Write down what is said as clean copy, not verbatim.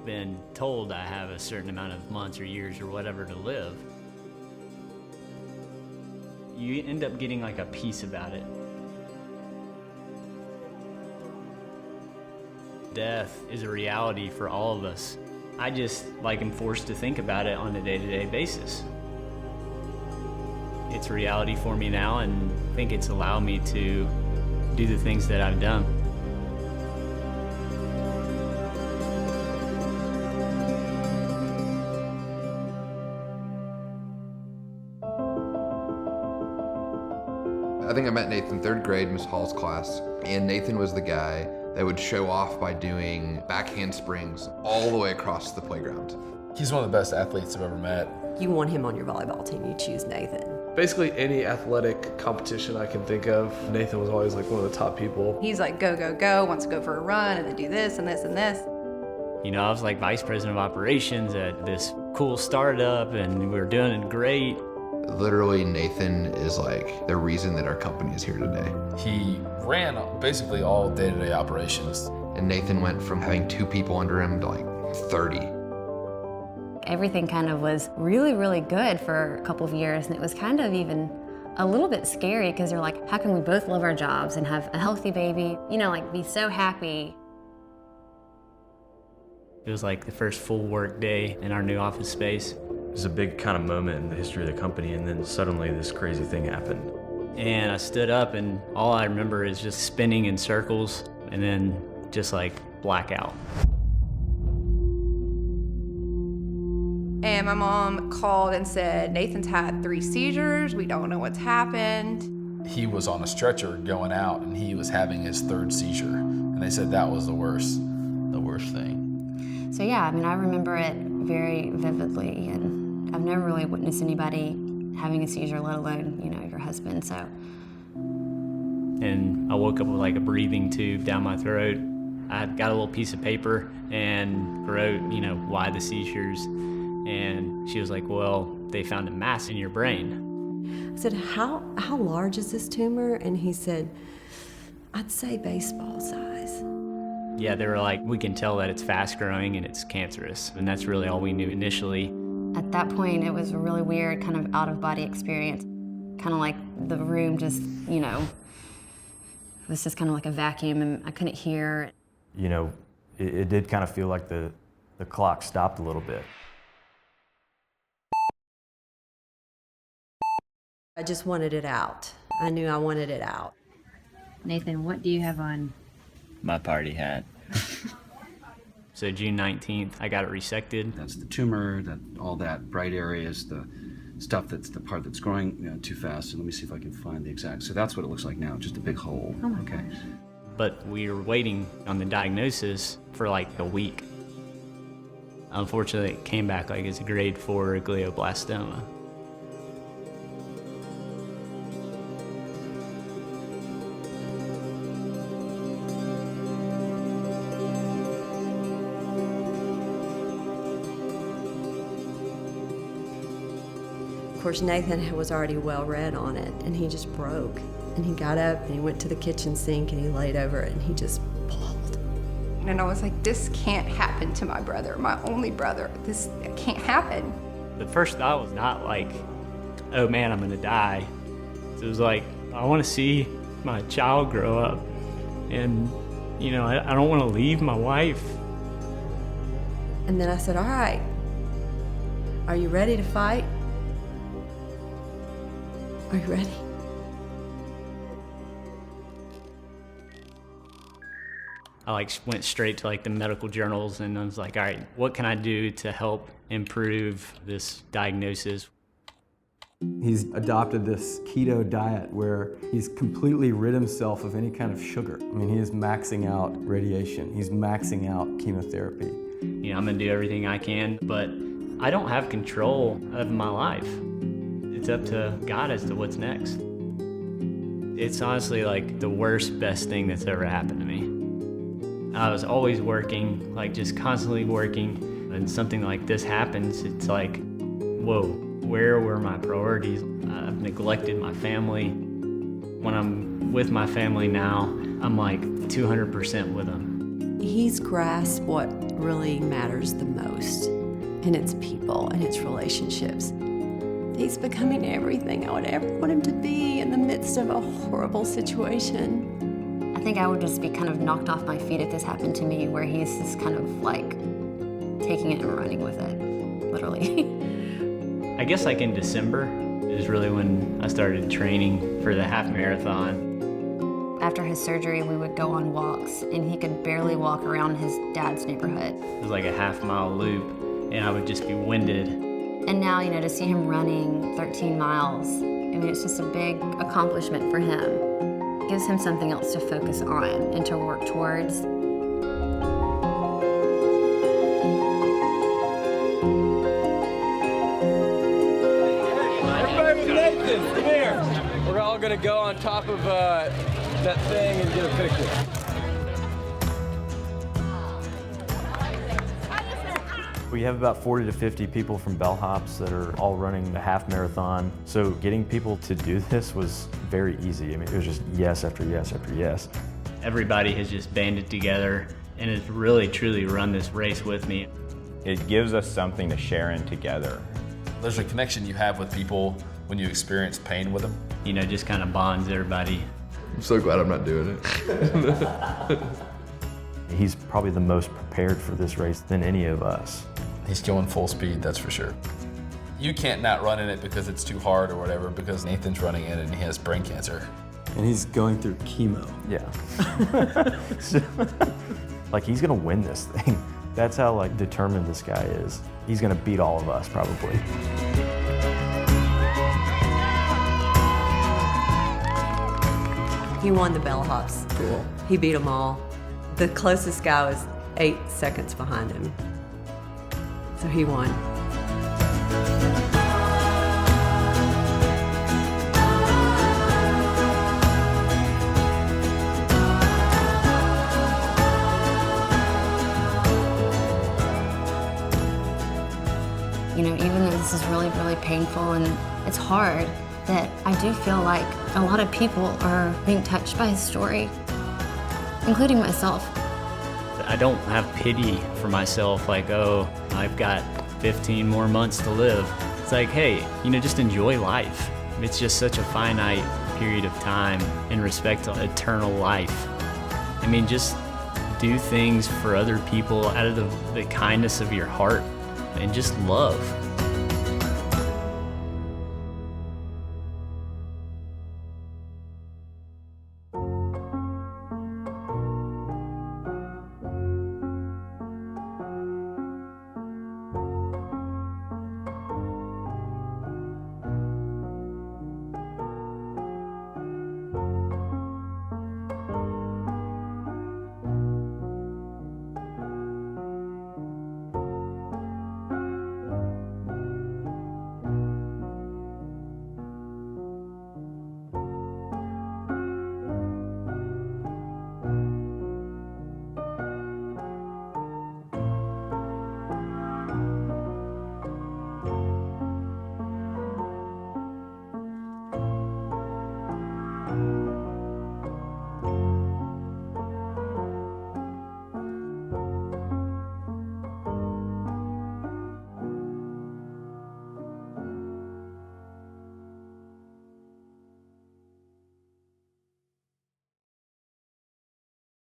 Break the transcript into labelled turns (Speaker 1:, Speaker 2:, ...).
Speaker 1: been told I have a certain amount of months or years or whatever to live. You end up getting like a peace about it. Death is a reality for all of us. I just am forced to think about it on a day-to-day basis. It's a reality for me now, and I think it's allowed me to do the things that I've done.
Speaker 2: I think I met Nathan third grade, Miss Hall's class, and Nathan was the guy that would show off by doing back handsprings all the way across the playground.
Speaker 3: He's one of the best athletes I've ever met.
Speaker 4: You want him on your volleyball team, you choose Nathan.
Speaker 5: Basically any athletic competition I can think of, Nathan was always like one of the top people.
Speaker 6: He's like, go, go, go, wants to go for a run and then do this and this and this.
Speaker 1: You know, I was like vice president of operations at this cool startup, and we were doing it great.
Speaker 2: Literally, Nathan is like the reason that our company is here today.
Speaker 3: He ran basically all day-to-day operations.
Speaker 2: And Nathan went from having 2 people under him to like 30.
Speaker 7: Everything kind of was really, really good for a couple of years, and it was kind of even a little bit scary because you're like, how can we both love our jobs and have a healthy baby? You know, like be so happy.
Speaker 1: It was like the first full work day in our new office space.
Speaker 8: It was a big kind of moment in the history of the company, and then suddenly this crazy thing happened.
Speaker 1: And I stood up, and all I remember is just spinning in circles and then just like blackout.
Speaker 6: And my mom called and said, Nathan's had 3 seizures. We don't know what's happened.
Speaker 3: He was on a stretcher going out, and he was having his 3rd seizure. And they said that was the worst thing.
Speaker 7: So yeah, I mean, I remember it very vividly, and I've never really witnessed anybody having a seizure, let alone, you know, your husband, so.
Speaker 1: And I woke up with like a breathing tube down my throat. I got a little piece of paper and wrote, you know, why the seizures. And she was like, well, they found a mass in your brain.
Speaker 4: I said, how large is this tumor? And he said, I'd say baseball size.
Speaker 1: Yeah, they were like, we can tell that it's fast growing and it's cancerous. And that's really all we knew initially.
Speaker 7: At that point, it was a really weird kind of out-of-body experience. Kind of like the room just, you know, it was just kind of like a vacuum, and I couldn't hear.
Speaker 8: You know, it did kind of feel like the clock stopped a little bit.
Speaker 4: I just wanted it out. I knew I wanted it out.
Speaker 7: Nathan, what do you have on?
Speaker 1: My party hat. So June 19th, I got it resected.
Speaker 9: That's the tumor, all that bright area is the stuff that's the part that's growing too fast. And let me see if I can find the exact, so that's what it looks like now, just a big hole.
Speaker 7: Oh my
Speaker 9: okay.
Speaker 7: gosh.
Speaker 1: But we were waiting on the diagnosis for like a week. Unfortunately, it came back like as a grade 4 glioblastoma.
Speaker 4: Of course, Nathan was already well read on it, and he just broke. And he got up and he went to the kitchen sink and he laid over it and he just bawled.
Speaker 6: And I was like, this can't happen to my brother, my only brother. This can't happen.
Speaker 1: The first thought was not like, oh man, I'm gonna die. It was like, I wanna see my child grow up. And, you know, I don't wanna leave my wife.
Speaker 4: And then I said, all right, are you ready to fight? Are you ready?
Speaker 1: I went straight to the medical journals, and I was like, all right, what can I do to help improve this diagnosis?
Speaker 10: He's adopted this keto diet where he's completely rid himself of any kind of sugar. I mean, he is maxing out radiation. He's maxing out chemotherapy.
Speaker 1: You know, I'm gonna do everything I can, but I don't have control of my life. It's up to God as to what's next. It's honestly the worst, best thing that's ever happened to me. I was always working, just constantly working, and something like this happens, it's like, whoa, where were my priorities? I've neglected my family. When I'm with my family now, I'm 200% with them.
Speaker 4: He's grasped what really matters the most, and it's people and it's relationships. He's becoming everything I would ever want him to be in the midst of a horrible situation.
Speaker 7: I think I would just be kind of knocked off my feet if this happened to me, where he's just kind of like taking it and running with it, literally.
Speaker 1: I guess like in December is really when I started training for the half marathon.
Speaker 7: After his surgery, we would go on walks, and he could barely walk around his dad's neighborhood.
Speaker 1: It was like a half-mile loop, and I would just be winded.
Speaker 7: And now, to see him running 13 miles, I mean, it's just a big accomplishment for him. It gives him something else to focus on and to work towards.
Speaker 10: Everybody with Nathan, come here. We're all gonna go on top of that thing and get a picture.
Speaker 8: We have about 40 to 50 people from bellhops that are all running the half marathon. So getting people to do this was very easy. I mean, it was just yes after yes after yes.
Speaker 1: Everybody has just banded together and has really, truly run this race with me.
Speaker 11: It gives us something to share in together.
Speaker 3: There's a connection you have with people when you experience pain with them.
Speaker 1: Just kind of bonds everybody.
Speaker 2: I'm so glad I'm not doing it.
Speaker 8: He's probably the most prepared for this race than any of us.
Speaker 3: He's going full speed, that's for sure. You can't not run in it because it's too hard or whatever, because Nathan's running in it and he has brain cancer.
Speaker 10: And he's going through chemo.
Speaker 8: Yeah. Like, he's gonna win this thing. That's how determined this guy is. He's gonna beat all of us, probably.
Speaker 4: He won the bellhops pool. He beat them all. The closest guy was 8 seconds behind him. So he won.
Speaker 7: Even though this is really, really painful and it's hard, that I do feel like a lot of people are being touched by his story, including myself.
Speaker 1: I don't have pity for myself, like, oh, I've got 15 more months to live. It's like, hey, just enjoy life. It's just such a finite period of time in respect to eternal life. I mean, just do things for other people out of the kindness of your heart and just love.